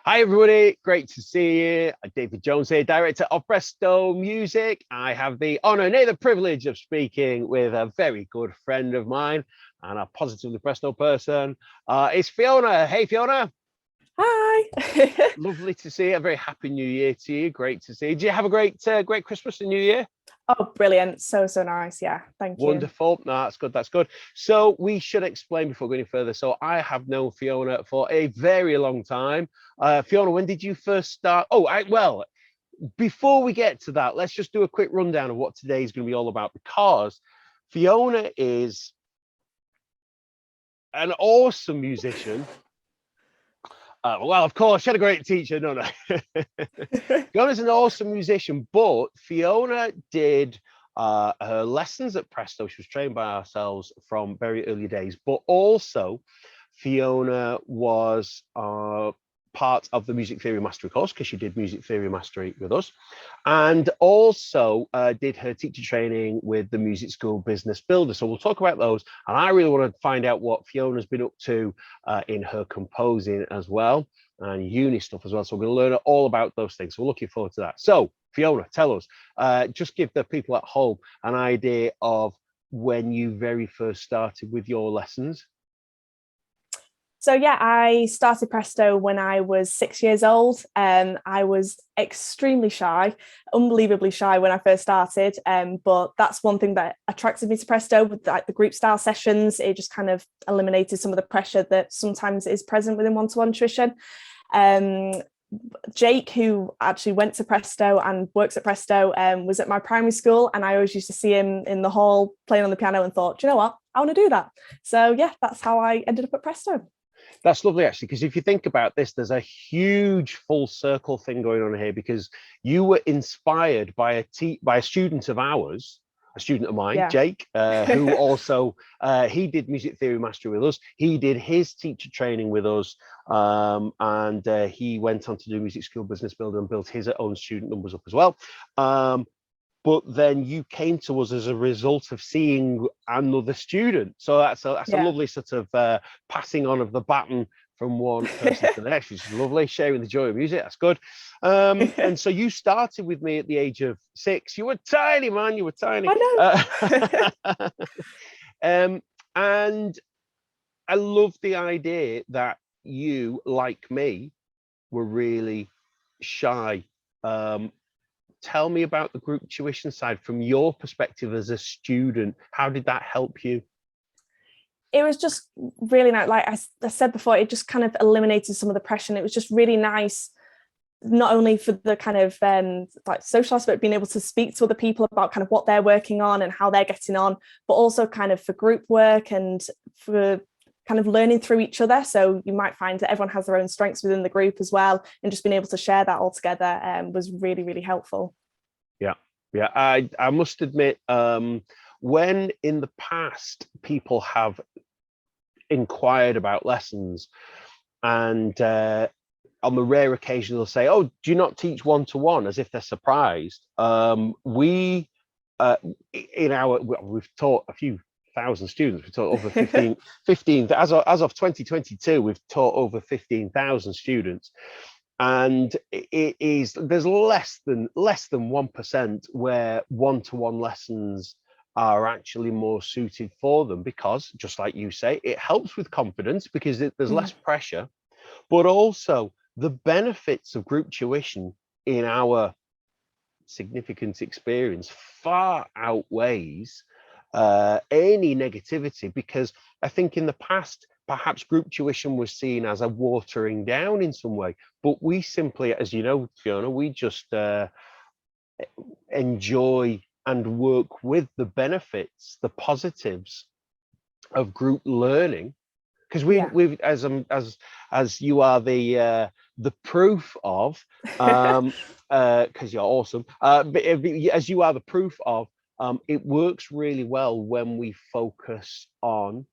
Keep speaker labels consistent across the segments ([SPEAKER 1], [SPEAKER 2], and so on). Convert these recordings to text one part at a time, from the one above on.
[SPEAKER 1] Hi, everybody. Great to see you. David Jones here, director of Presto Music. I have the honor, nay, the privilege of speaking with a very good friend of mine and a positively Presto person. It's Fiona. Hey, Fiona.
[SPEAKER 2] Hi.
[SPEAKER 1] Lovely to see you. A very happy New Year to you. Great to see you. Did you have a great Christmas and New Year?
[SPEAKER 2] Oh, brilliant. So nice. Yeah, thank you.
[SPEAKER 1] Wonderful. No, that's good. That's good. So we should explain before going further. So I have known Fiona for a very long time. Fiona, when did you first start? Well, before we get to that, let's just do a quick rundown of what today is going to be all about, because Fiona is an awesome musician. Well, of course, she had a great teacher. No. Fiona's an awesome musician, but Fiona did her lessons at Presto. She was trained by ourselves from very early days, but also Fiona was part of the music theory mastery course, because she did music theory mastery with us, and also did her teacher training with the Music School Business Builder. So we'll talk about those, and I really want to find out what Fiona's been up to in her composing as well, and uni stuff as well. So we're going to learn all about those things. So we're looking forward to that. So Fiona, tell us, just give the people at home an idea of when you very first started with your lessons.
[SPEAKER 2] So yeah, I started Presto when I was 6 years old. I was extremely shy, unbelievably shy when I first started. But that's one thing that attracted me to Presto, with like the group style sessions. It just kind of eliminated some of the pressure that sometimes is present within one-to-one tuition. Jake, who actually went to Presto and works at Presto, was at my primary school, and I always used to see him in the hall playing on the piano and thought, do you know what? I want to do that. So yeah, that's how I ended up at Presto.
[SPEAKER 1] That's lovely, actually, because if you think about this, there's a huge full circle thing going on here, because you were inspired by a student of ours, a student of mine,
[SPEAKER 2] Yeah.
[SPEAKER 1] Jake, who also he did music theory mastery with us. He did his teacher training with us, and he went on to do Music School Business Builder and built his own student numbers up as well. But then you came to us as a result of seeing another student. So that's a lovely sort of passing on of the baton from one person to the next, which is lovely, sharing the joy of music. That's good. And so you started with me at the age of 6. You were tiny, man. You were tiny.
[SPEAKER 2] I
[SPEAKER 1] know. And I love the idea that you, like me, were really shy. Tell me about the group tuition side from your perspective as a student. How did that help you?
[SPEAKER 2] It was just really nice. Like I said before, it just kind of eliminated some of the pressure. And it was just really nice, not only for the kind of like social aspect, being able to speak to other people about kind of what they're working on and how they're getting on, but also kind of for group work and for kind of learning through each other. So you might find that everyone has their own strengths within the group as well, and just being able to share that all together was really, really helpful.
[SPEAKER 1] Yeah. I must admit, when in the past people have inquired about lessons, and on the rare occasion they'll say, "Oh, do you not teach one-to-one?" as if they're surprised. We've taught a few thousand students. We've taught over 15 as of 2022, we've taught over 15,000 students, and there's less than 1% where one-to-one lessons are actually more suited for them, because just like you say, it helps with confidence because there's less pressure, but also the benefits of group tuition in our significant experience far outweighs any negativity, because I think in the past perhaps group tuition was seen as a watering down in some way, but we simply, as you know, Fiona, we just enjoy and work with the benefits, the positives of group learning, because we've as you are the proof of, because you're awesome, but as you are the proof of, it works really well when we focus on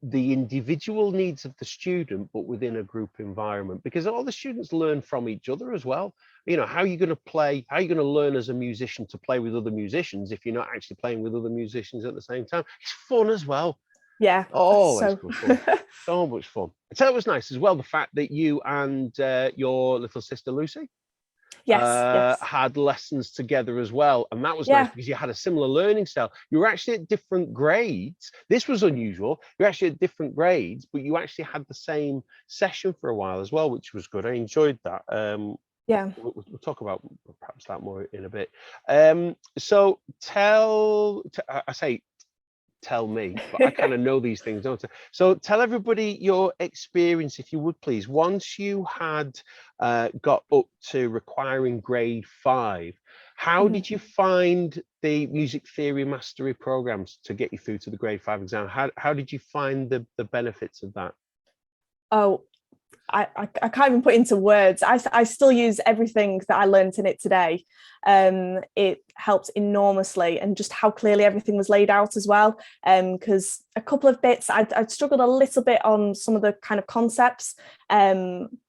[SPEAKER 1] the individual needs of the student, but within a group environment, because all the students learn from each other as well. You know, how are you going to learn as a musician to play with other musicians if you're not actually playing with other musicians at the same time? It's fun as well.
[SPEAKER 2] Yeah,
[SPEAKER 1] Always
[SPEAKER 2] so
[SPEAKER 1] good fun. So much fun. So it was nice as well, the fact that you and your little sister Lucy
[SPEAKER 2] yes,
[SPEAKER 1] had lessons together as well. And that was nice
[SPEAKER 2] yeah,
[SPEAKER 1] because you had a similar learning style. You were actually at different grades. This was unusual. You're actually at different grades, but you actually had the same session for a while as well, which was good. I enjoyed that.
[SPEAKER 2] yeah.
[SPEAKER 1] We'll talk about perhaps that more in a bit. So I say tell me, but I kind of know these things, don't I? So tell everybody your experience, if you would please. Once you had got up to requiring grade 5, how did you find the music theory mastery programs to get you through to the grade 5 exam? How did you find the benefits of that?
[SPEAKER 2] Oh, I can't even put into words. I still use everything that I learned in it today. It helped enormously, and just how clearly everything was laid out as well. Because a couple of bits, I'd struggled a little bit on some of the kind of concepts,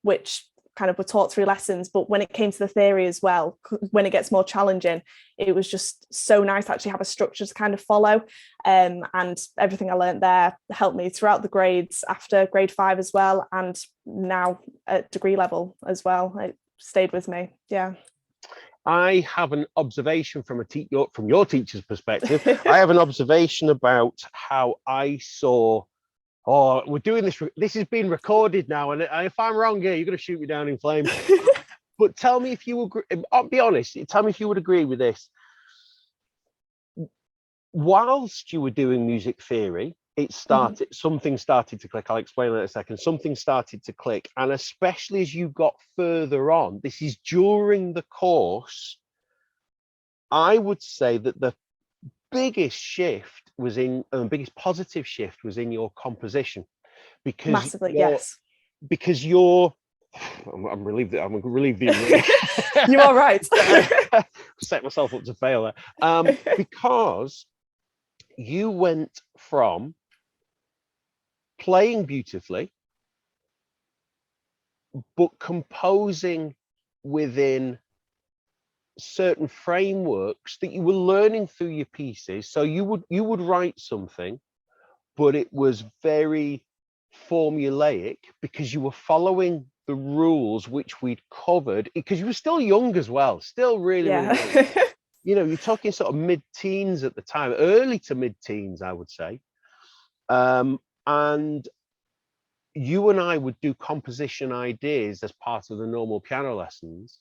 [SPEAKER 2] which kind of were taught through lessons, but when it came to the theory as well, when it gets more challenging, it was just so nice to actually have a structure to kind of follow. And everything I learned there helped me throughout the grades after grade 5 as well, and now at degree level as well. It stayed with me. Yeah.
[SPEAKER 1] I have an observation from from your teacher's perspective. I have an observation about how I saw. Oh, we're doing this. This is being recorded now, and if I'm wrong here, you're going to shoot me down in flames. But tell me if you agree. I'll be honest. Tell me if you would agree with this. Whilst you were doing music theory, it started. Something started to click. I'll explain that in a second. Something started to click, and especially as you got further on, this is during the course. I would say that the biggest shift was in biggest positive shift was in your composition, because
[SPEAKER 2] Massively, yes.
[SPEAKER 1] you're I'm relieved that I'm relieved that
[SPEAKER 2] You are right.
[SPEAKER 1] set myself up to fail there, because you went from playing beautifully but composing within certain frameworks that you were learning through your pieces. So you would write something, but it was very formulaic because you were following the rules which we'd covered, because you were still young as well, still really
[SPEAKER 2] Yeah.
[SPEAKER 1] young. You know, you're talking sort of mid-teens at the time, early to mid-teens, I would say. And you and I would do composition ideas as part of the normal piano lessons,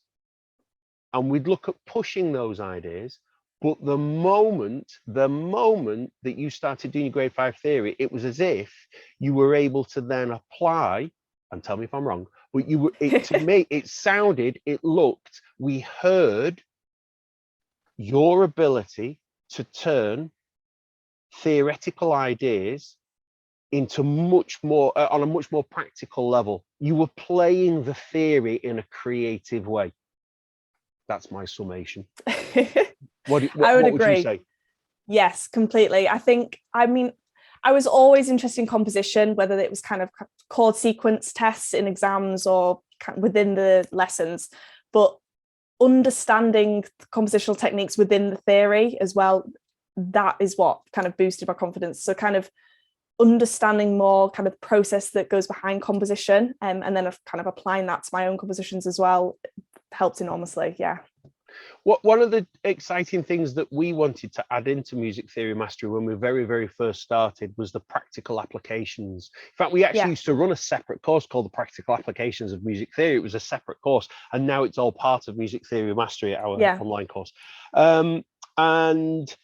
[SPEAKER 1] and we'd look at pushing those ideas. But the moment that you started doing your grade 5 theory, it was as if you were able to then apply, and tell me if I'm wrong, but to me, it sounded, it looked, we heard your ability to turn theoretical ideas into much more, on a much more practical level. You were playing the theory in a creative way. That's my summation. What would you say?
[SPEAKER 2] Yes, completely. I mean, I was always interested in composition, whether it was kind of chord sequence tests in exams or within the lessons, but understanding compositional techniques within the theory as well, that is what kind of boosted my confidence. So kind of understanding more kind of process that goes behind composition, and then kind of applying that to my own compositions as well helped enormously. Yeah.
[SPEAKER 1] One of the exciting things that we wanted to add into music theory mastery when we very, very first started was the practical applications. In fact, we actually used to run a separate course called the Practical Applications of Music Theory. It was a separate course, and now it's all part of music theory mastery, our online course. And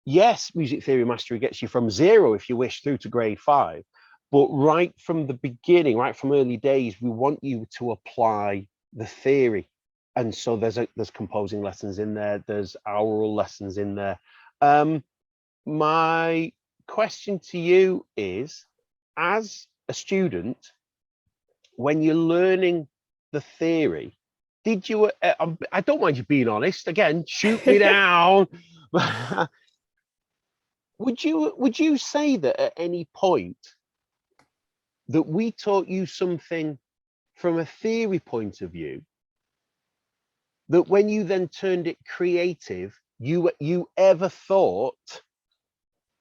[SPEAKER 1] yes, music theory mastery gets you from 0, if you wish, through to grade 5. But right from the beginning, right from early days, we want you to apply the theory. And so there's composing lessons in there, there's aural lessons in there. My question to you is, as a student, when you're learning the theory, did you, I don't mind you being honest, again, shoot me down. Would you say that at any point that we taught you something from a theory point of view, that when you then turned it creative, you ever thought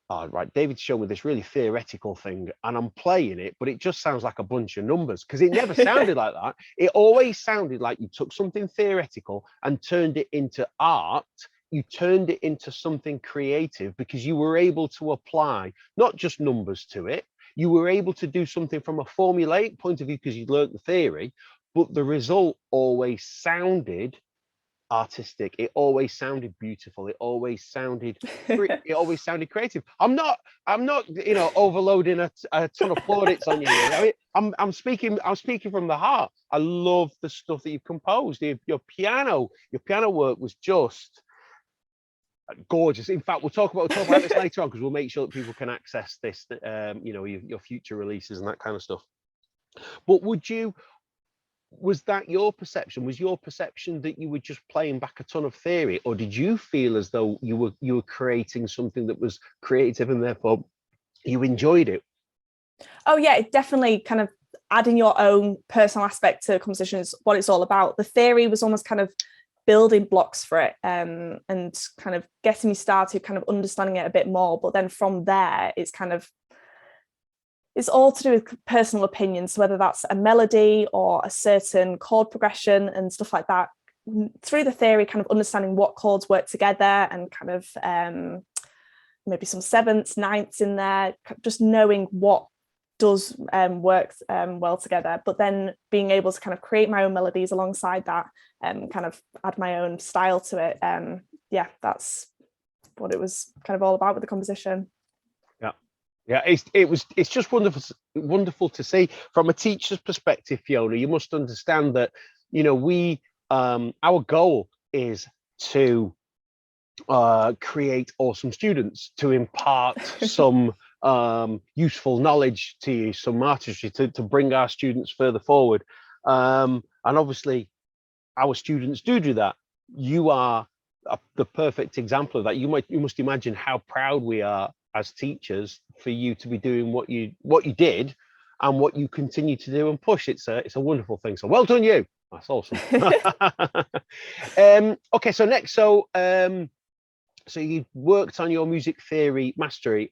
[SPEAKER 1] oh, right, David showed me this really theoretical thing and I'm playing it, but it just sounds like a bunch of numbers, because it never sounded like that. It always sounded like you took something theoretical and turned it into art. You turned it into something creative because you were able to apply not just numbers to it. You were able to do something from a formulaic point of view because you'd learned the theory, but the result always sounded artistic. It always sounded beautiful. It always sounded creative. I'm not overloading a ton of plaudits on you. I mean, I'm speaking from the heart. I love the stuff that you've composed. Your piano work was just gorgeous. In fact, we'll talk about this later on, because we'll make sure that people can access this, your future releases and that kind of stuff. But was that your perception? Was your perception that you were just playing back a ton of theory, or did you feel as though you were creating something that was creative and therefore you enjoyed it?
[SPEAKER 2] Oh yeah, it definitely kind of adding your own personal aspect to the composition is what it's all about. The theory was almost kind of building blocks for it, and kind of getting me started, kind of understanding it a bit more. But then from there, it's all to do with personal opinions, so whether that's a melody or a certain chord progression and stuff like that. Through the theory, kind of understanding what chords work together, and kind of maybe some sevenths, ninths in there, just knowing what does work well together, but then being able to kind of create my own melodies alongside that, and kind of add my own style to it. Yeah, that's what it was kind of all about with the composition.
[SPEAKER 1] Yeah, it's just wonderful to see from a teacher's perspective, Fiona. You must understand that, we our goal is to create awesome students, to impart some useful knowledge to you, some artistry to bring our students further forward. And obviously, our students do that. You are the perfect example of that. You must imagine how proud we are as teachers for you to be doing what you did and what you continue to do and push. It's a wonderful thing. So well done, you. That's awesome. Okay, so next, so you worked on your music theory mastery,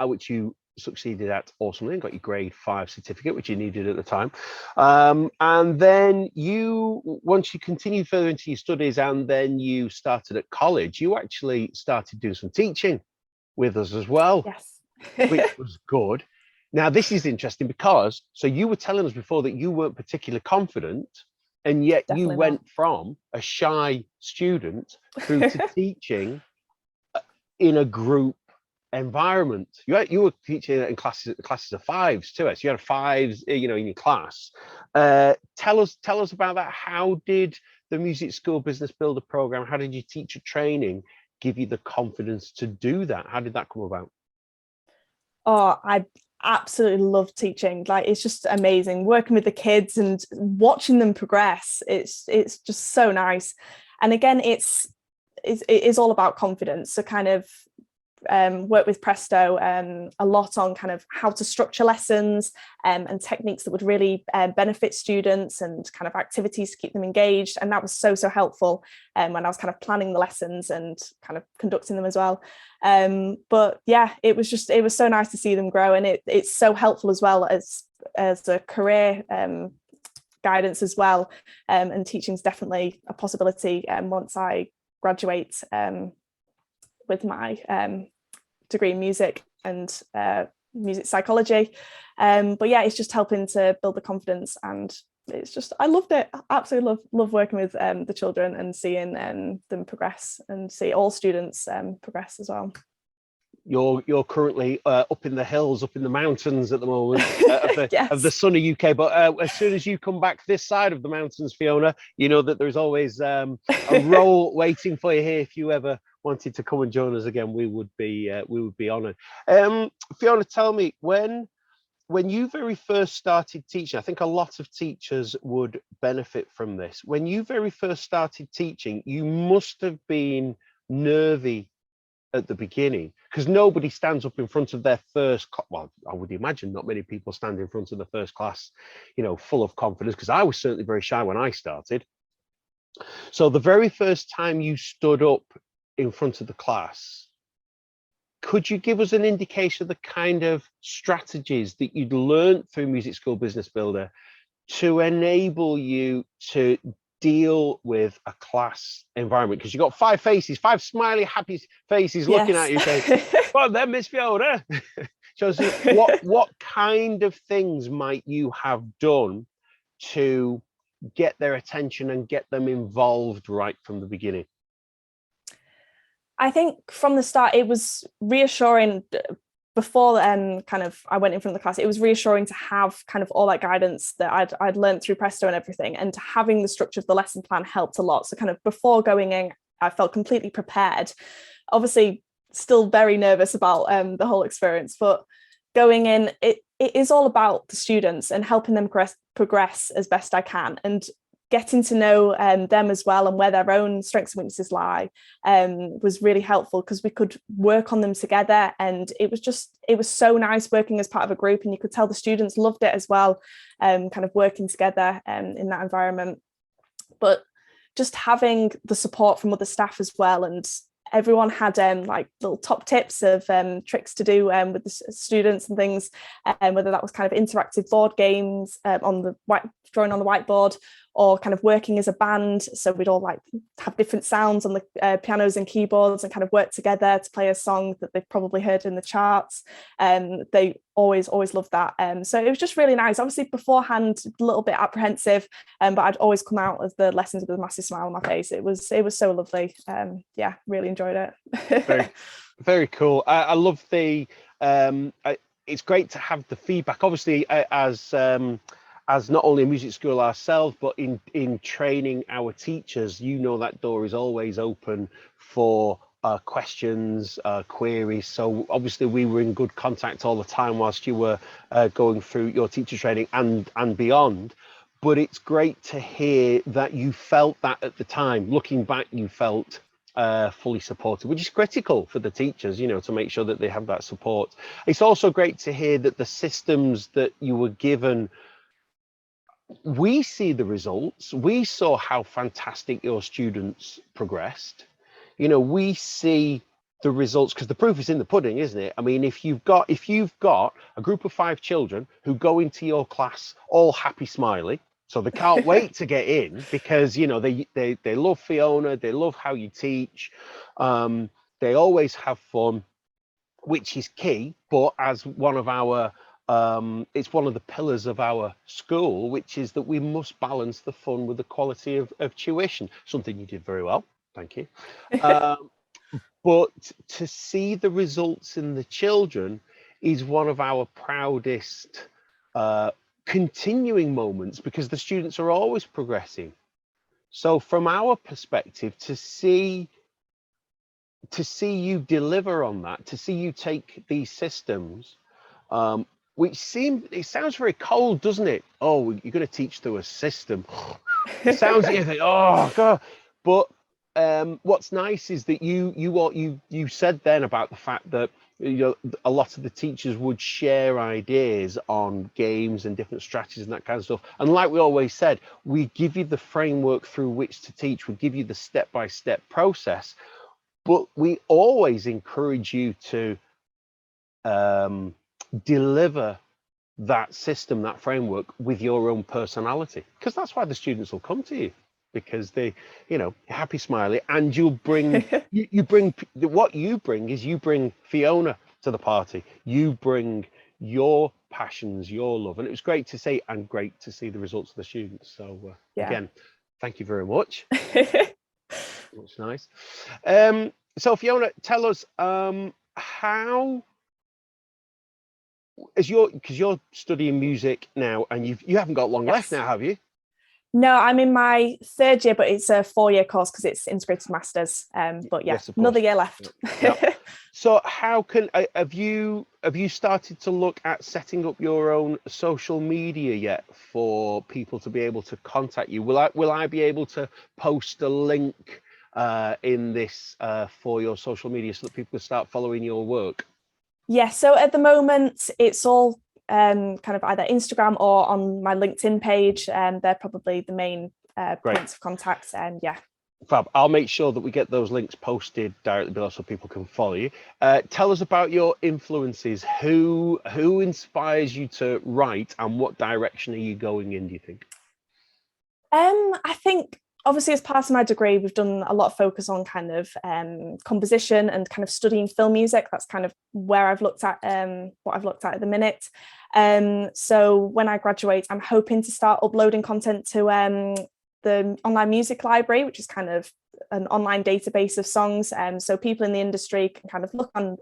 [SPEAKER 1] which you succeeded at awesomely and got your grade 5 certificate, which you needed at the time. And then once you continued further into your studies and then you started at college, you actually started doing some teaching with us as well.
[SPEAKER 2] Yes.
[SPEAKER 1] Which was good. Now, this is interesting because, so you were telling us before that you weren't particularly confident, and yet
[SPEAKER 2] Definitely
[SPEAKER 1] you went from a shy student through to teaching in a group environment. You were teaching in classes of fives too. So you had fives, in your class. Tell us about that. How did the Music School Business Builder program, how did your teacher training give you the confidence to do that? How did that come about?
[SPEAKER 2] Oh, I absolutely love teaching. Like, it's just amazing working with the kids and watching them progress. It's just so nice. And again, it is all about confidence. So kind of work with Presto a lot on kind of how to structure lessons, and techniques that would really benefit students, and kind of activities to keep them engaged. And that was so helpful when I was kind of planning the lessons and kind of conducting them as well. But yeah, it was so nice to see them grow, and it's so helpful as well as a career guidance as well. And teaching is definitely a possibility once I graduate with my degree in music and music psychology. But yeah, it's just helping to build the confidence, and it's just, I loved it. I absolutely love working with the children and seeing them progress, and see all students progress as well.
[SPEAKER 1] You're currently up in the hills, up in the mountains at the moment
[SPEAKER 2] Yes.
[SPEAKER 1] of the sunny UK. But as soon as you come back this side of the mountains, Fiona, you know that there's always a role waiting for you here. If you ever wanted to come and join us again, we would be honoured. Fiona, tell me, when you very first started teaching, I think a lot of teachers would benefit from this. When you very first started teaching, you must have been nervy at the beginning, because nobody stands up in front of their first well, I would imagine not many people stand in front of the first class, full of confidence, because I was certainly very shy when I started. So the very first time you stood up in front of the class, could you give us an indication of the kind of strategies that you'd learned through Music School Business Builder to enable you to deal with a class environment? Because you've got five smiley, happy faces looking at you saying, well, then, Miss Fiona. So what kind of things might you have done to get their attention and get them involved right from the beginning?
[SPEAKER 2] I think from the start, it was reassuring. Before kind of I went in front of the class, it was reassuring to have kind of all that guidance that I'd learned through Presto and everything, and having the structure of the lesson plan helped a lot. So kind of before going in, I felt completely prepared. Obviously, still very nervous about the whole experience, but going in, it is all about the students and helping them progress as best I can, and getting to know them as well, and where their own strengths and weaknesses lie, was really helpful, because we could work on them together. And it was so nice working as part of a group, and you could tell the students loved it as well, kind of working together in that environment. But just having the support from other staff as well, and everyone had like little top tips of tricks to do with the students and things, whether that was kind of interactive board games drawing on the whiteboard, or kind of working as a band. So we'd all like have different sounds on the pianos and keyboards and kind of work together to play a song that they've probably heard in the charts. They always loved that. So it was just really nice. Obviously beforehand, a little bit apprehensive, but I'd always come out of the lessons with a massive smile on my face. It was so lovely. Yeah, really enjoyed it.
[SPEAKER 1] very, very cool. I love the, it's great to have the feedback, obviously, as not only a music school ourselves, but in training our teachers. You know, that door is always open for questions, queries. So obviously we were in good contact all the time whilst you were going through your teacher training and beyond. But it's great to hear that you felt that at the time. Looking back, you felt fully supported, which is critical for the teachers, you know, to make sure that they have that support. It's also great to hear that the systems that you were given, we see the results. We saw how fantastic your students progressed. You know, we see the results, because the proof is in the pudding, isn't it? I mean, if you've got a group of 5 children who go into your class all happy, smiley, so they can't wait to get in, because, you know, they love Fiona, they love how you teach, they always have fun, which is key. But as one of our it's one of the pillars of our school, which is that we must balance the fun with the quality of tuition, something you did very well, thank you. But to see the results in the children is one of our proudest continuing moments, because the students are always progressing. So from our perspective, to see you deliver on that, to see you take these systems, which sounds very cold, doesn't it? Oh, you're going to teach through a system. It sounds like you think, oh God. But what's nice is that you said then about the fact that, you know, a lot of the teachers would share ideas on games and different strategies and that kind of stuff. And like we always said, we give you the framework through which to teach. We give you the step-by-step process, but we always encourage you to deliver that system, that framework, with your own personality, because that's why the students will come to you, because they, you know, happy, smiley, and you'll bring you bring what you bring is you bring Fiona to the party. You bring your passions, your love, and it was great to see, and great to see the results of the students. So again, thank you very much. That's nice. So Fiona, tell us how, because you're studying music now, and you haven't got long left now, have you?
[SPEAKER 2] No, I'm in my 3rd year, but it's a 4-year course because it's integrated masters. But yeah, yes, another year left.
[SPEAKER 1] Yep. So how can have you started to look at setting up your own social media yet, for people to be able to contact you? Will I be able to post a link in this for your social media, so that people can start following your work?
[SPEAKER 2] Yeah, so at the moment it's all kind of either Instagram or on my LinkedIn page, and they're probably the main points of contact. And yeah.
[SPEAKER 1] Fab. I'll make sure that we get those links posted directly below so people can follow you. Tell us about your influences. Who inspires you to write, and what direction are you going in, do you think?
[SPEAKER 2] I think obviously as part of my degree, we've done a lot of focus on kind of composition and kind of studying film music. That's kind of where I've looked at what I've looked at the minute. So when I graduate, I'm hoping to start uploading content to the online music library, which is kind of an online database of songs. So people in the industry can kind of look on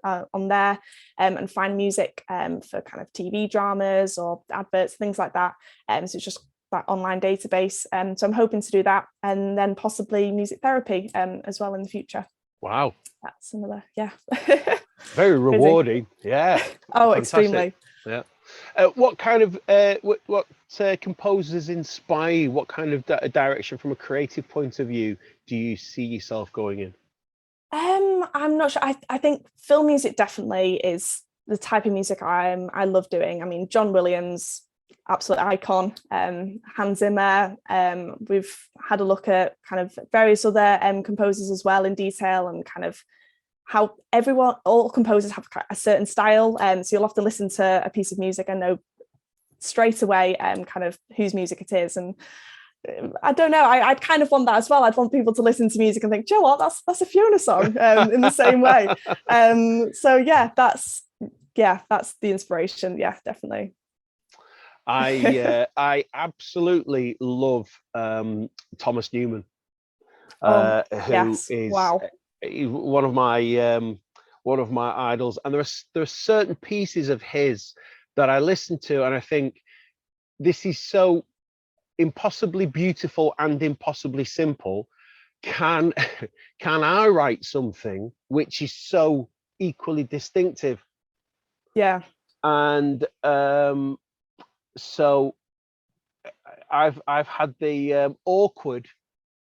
[SPEAKER 2] there and find music for kind of TV dramas or adverts, things like that. So it's just that online database. So I'm hoping to do that, and then possibly music therapy as well in the future.
[SPEAKER 1] Wow.
[SPEAKER 2] That's another, yeah.
[SPEAKER 1] Very rewarding. Yeah.
[SPEAKER 2] Oh,
[SPEAKER 1] Fantastic.
[SPEAKER 2] extremely.
[SPEAKER 1] Yeah. What kind of what composers inspire you? What kind of direction from a creative point of view do you see yourself going in?
[SPEAKER 2] I'm not sure. I think film music definitely is the type of music I love doing. I mean, John Williams, absolute icon. Hans Zimmer. We've had a look at kind of various other composers as well in detail, and kind of how all composers have a certain style. So you'll often listen to a piece of music and know straight away kind of whose music it is. And I don't know, I'd kind of want that as well. I'd want people to listen to music and think, Joe, what, that's a Fiona song in the same way. So yeah, that's the inspiration. Yeah, definitely.
[SPEAKER 1] I absolutely love Thomas Newman, who
[SPEAKER 2] yes.
[SPEAKER 1] is
[SPEAKER 2] Wow.
[SPEAKER 1] one of my idols, and there are certain pieces of his that I listen to and I think, this is so impossibly beautiful and impossibly simple. Can I write something which is so equally distinctive?
[SPEAKER 2] Yeah.
[SPEAKER 1] And so I've had the awkward,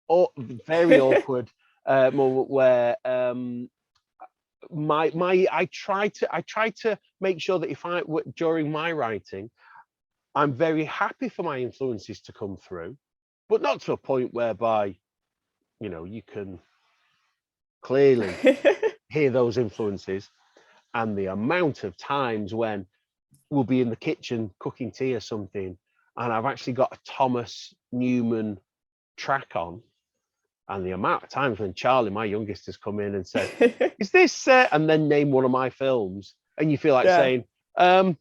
[SPEAKER 1] or very awkward moment where I try to make sure that if during my writing, I'm very happy for my influences to come through, but not to a point whereby, you can clearly hear those influences. And the amount of times when we'll be in the kitchen cooking tea or something, and I've actually got a Thomas Newman track on, and the amount of times when Charlie, my youngest, has come in and said, is this and then name one of my films, and you feel like saying, I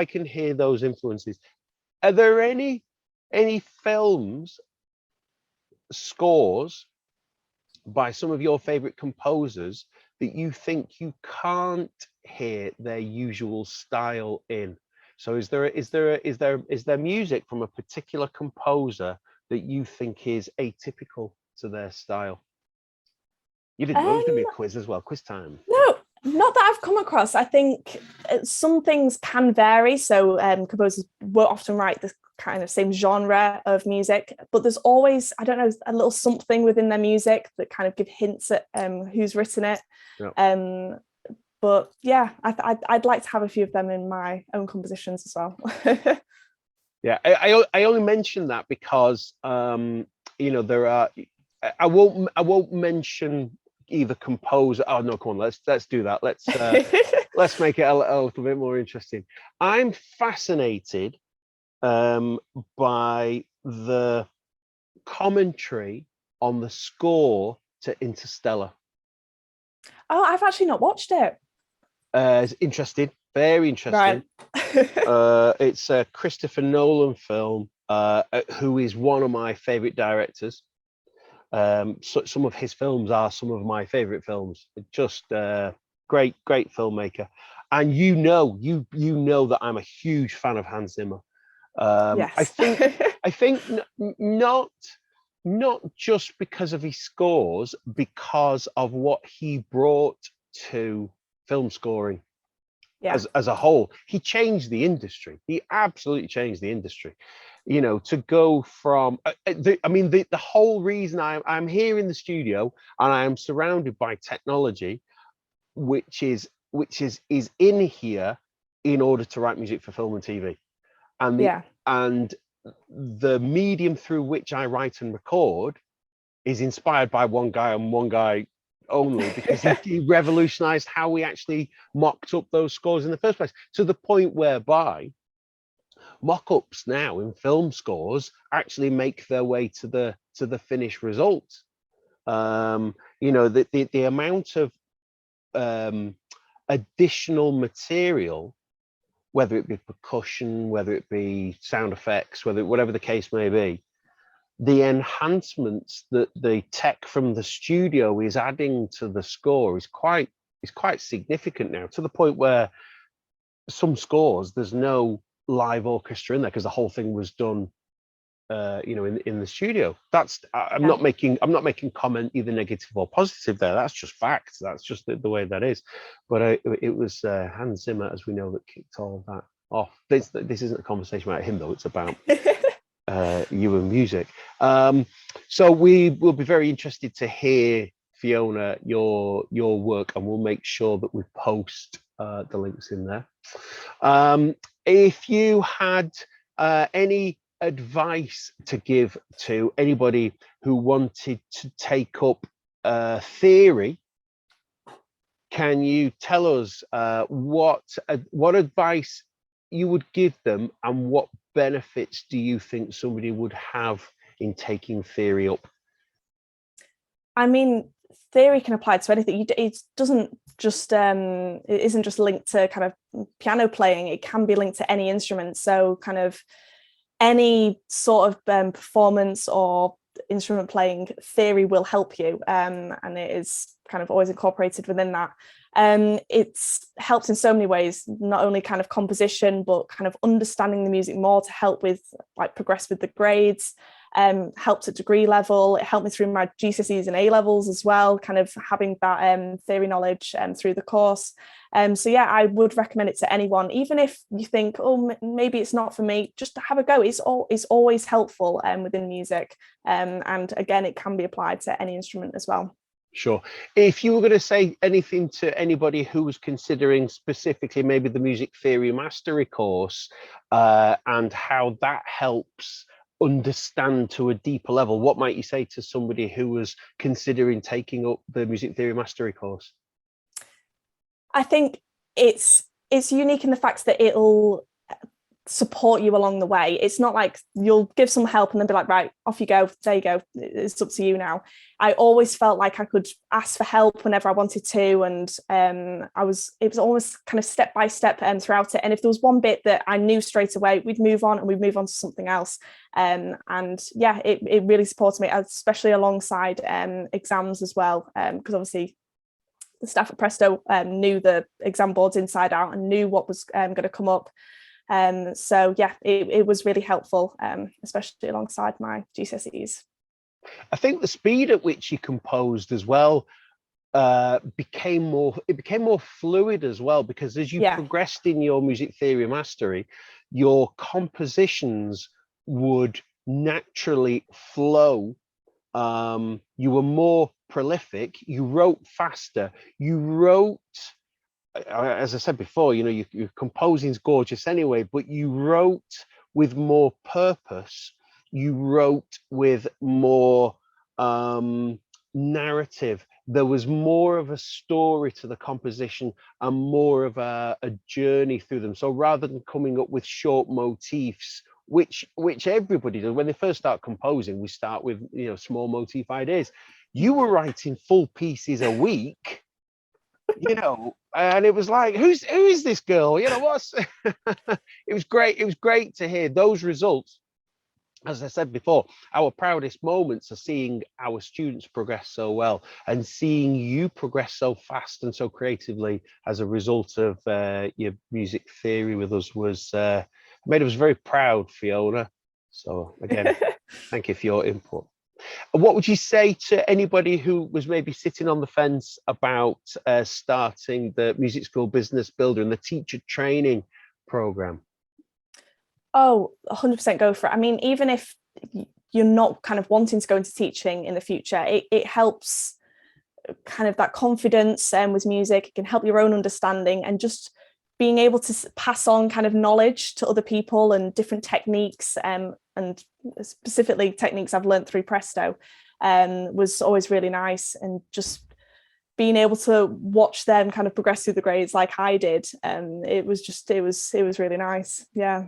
[SPEAKER 1] can hear those influences. Are there any films scores by some of your favorite composers that you think you can't hear their usual style in? So is there music from a particular composer that you think is atypical to their style? You didn't know it was going to be a quiz as well. Quiz time.
[SPEAKER 2] No, not that I've come across. I think some things can vary. So composers won't often write the kind of same genre of music, but there's always, I don't know, a little something within their music that kind of give hints at who's written it. Yeah. But yeah, I'd like to have a few of them in my own compositions as well.
[SPEAKER 1] Yeah, I only mention that because there are. I won't mention either composer. Oh no, come on, let's do that. Let's make it a little bit more interesting. I'm fascinated by the commentary on the score to Interstellar.
[SPEAKER 2] Oh, I've actually not watched it.
[SPEAKER 1] It's interesting, very interesting. Right. It's a Christopher Nolan film, who is one of my favorite directors. So some of his films are some of my favorite films. Just great filmmaker, and you know that I'm a huge fan of Hans Zimmer. Yes. I think not just because of his scores, because of what he brought to film scoring. Yeah. As a whole. He changed the industry. He absolutely changed the industry. To go from the whole reason I'm here in the studio and I am surrounded by technology, which is in here in order to write music for film and TV. And and the medium through which I write and record is inspired by one guy and one guy only, because he revolutionized how we actually mocked up those scores in the first place, to the point whereby mock-ups now in film scores actually make their way to the finished result. You know, the amount of additional material, whether it be percussion, whether it be sound effects, whatever the case may be, the enhancements that the tech from the studio is adding to the score is quite significant now, to the point where some scores there's no live orchestra in there because the whole thing was done you know, in the studio. I'm not making comment either negative or positive there. That's just fact. That's just the way that is. But it was Hans Zimmer, as we know, that kicked all of that off. This isn't a conversation about him though, it's about you and music. So we will be very interested to hear, Fiona, your work, and we'll make sure that we post the links in there. If you had any advice to give to anybody who wanted to take up theory, can you tell us what advice you would give them, and what benefits do you think somebody would have in taking theory up?
[SPEAKER 2] I mean, theory can apply to anything. It doesn't just it isn't just linked to kind of piano playing. It can be linked to any instrument. So kind of any sort of performance or instrument playing, theory will help you, and it is kind of always incorporated within that. It's helped in so many ways, not only kind of composition, but kind of understanding the music more to help with like progress with the grades. Helped at degree level. It helped me through my GCSEs and A levels as well, kind of having that theory knowledge through the course. So yeah, I would recommend it to anyone, even if you think, oh, maybe it's not for me, just to have a go. It's always helpful within music. And again, it can be applied to any instrument as well.
[SPEAKER 1] Sure. If you were going to say anything to anybody who was considering specifically maybe the music theory mastery course and how that helps understand to a deeper level, what might you say to somebody who was considering taking up the music theory mastery course?
[SPEAKER 2] I think it's unique in the fact that it'll support you along the way. It's not like you'll give some help and then be like, right, off you go, there you go, it's up to you now. I always felt like I could ask for help whenever I wanted to, and it was almost kind of step by step throughout it. And if there was one bit that I knew straight away, we'd move on to something else. And yeah, it really supported me, especially alongside exams as well, because obviously the staff at Presto knew the exam boards inside out and knew what was going to come up. So yeah, it was really helpful, especially alongside my GCSEs.
[SPEAKER 1] I think the speed at which you composed as well became more fluid as well, because as you progressed in your music theory mastery, your compositions would naturally flow. You were more prolific, you wrote faster, you wrote, as I said before, you know, your composing's gorgeous anyway, but you wrote with more purpose, you wrote with more narrative. There was more of a story to the composition and more of a journey through them. So rather than coming up with short motifs, which everybody does when they first start composing, we start with, you know, small motif ideas. You were writing full pieces a week, you know, and it was like, who is this girl? You know, what's it was great to hear those results. As I said before, our proudest moments are seeing our students progress so well and seeing you progress so fast and so creatively as a result of your music theory with us made us very proud, Fiona. So again, thank you for your input. What would you say to anybody who was maybe sitting on the fence about starting the Music School Business Builder and the teacher training program?
[SPEAKER 2] Oh, 100% go for it. I mean, even if you're not kind of wanting to go into teaching in the future, it helps kind of that confidence with music. It can help your own understanding and just being able to pass on kind of knowledge to other people and different techniques, and specifically techniques I've learned through Presto, was always really nice. And just being able to watch them kind of progress through the grades like I did, it was really nice. Yeah.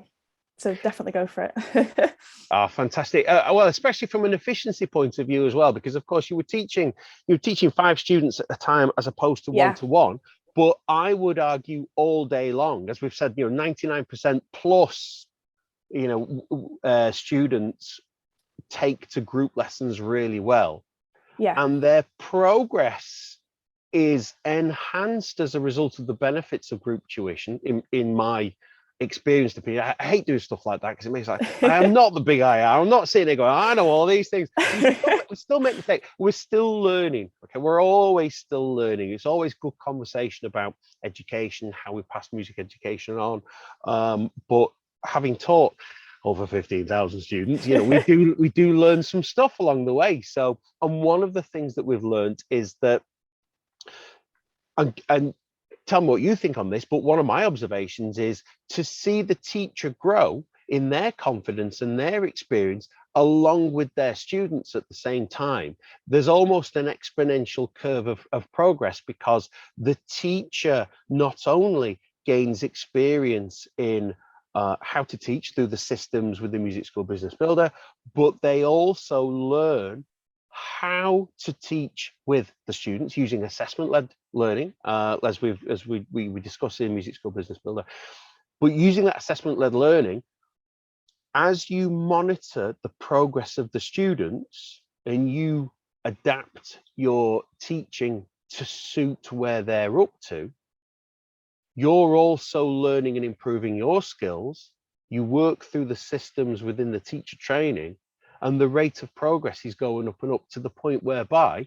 [SPEAKER 2] So definitely go for it.
[SPEAKER 1] Oh, fantastic. Well, especially from an efficiency point of view as well, because of course you were teaching 5 students at a time as opposed to one-to-one. But I would argue all day long, as we've said, 99% plus, students take to group lessons really well.
[SPEAKER 2] Yeah.
[SPEAKER 1] And their progress is enhanced as a result of the benefits of group tuition, in my experience. I hate doing stuff like that because it makes I am not the big I. I'm not sitting there going, I know all these things. We still make mistakes. We're still learning. Okay, we're always still learning. It's always good conversation about education, how we pass music education on. But having taught over 15,000 students, we do learn some stuff along the way. So, and one of the things that we've learned is that, and tell me what you think on this, but one of my observations is to see the teacher grow in their confidence and their experience along with their students at the same time. There's almost an exponential curve of progress, because the teacher not only gains experience in how to teach through the systems with the Music School Business Builder, but they also learn how to teach with the students using assessment-led learning, as we discussed in Music School Business Builder. But using that assessment-led learning, as you monitor the progress of the students and you adapt your teaching to suit where they're up to, you're also learning and improving your skills. You work through the systems within the teacher training, and the rate of progress is going up and up to the point whereby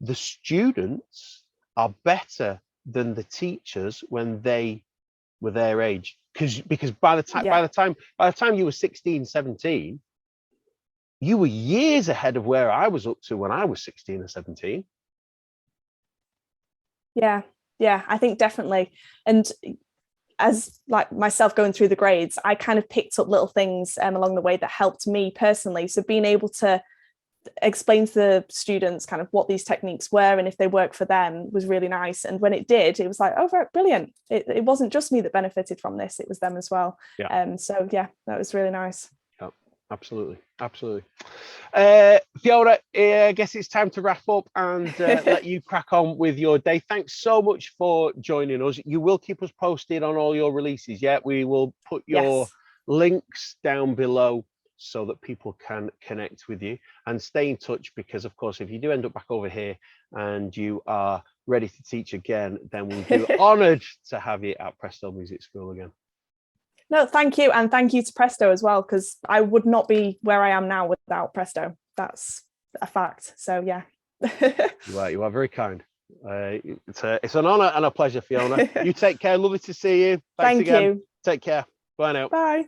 [SPEAKER 1] the students are better than the teachers when they were their age. Because by the time you were 16, 17, you were years ahead of where I was up to when I was 16 or 17.
[SPEAKER 2] Yeah, I think definitely. And as like myself going through the grades, I kind of picked up little things along the way that helped me personally. So being able to explain to the students kind of what these techniques were and if they work for them was really nice. And when it did, it was like, oh, brilliant. It wasn't just me that benefited from this, it was them as well. So yeah, that was really nice.
[SPEAKER 1] Absolutely. Fiona, I guess it's time to wrap up and let you crack on with your day. Thanks so much for joining us. You will keep us posted on all your releases. We will put your links down below so that people can connect with you and stay in touch, because of course, if you do end up back over here and you are ready to teach again, then we'll be honoured to have you at Presto Music School again. No, thank you. And thank you to Presto as well, because I would not be where I am now without Presto. That's a fact. So yeah. You are very kind. It's an honour and a pleasure, Fiona. You take care. Lovely to see you. Thanks again. You. Take care. Bye now. Bye.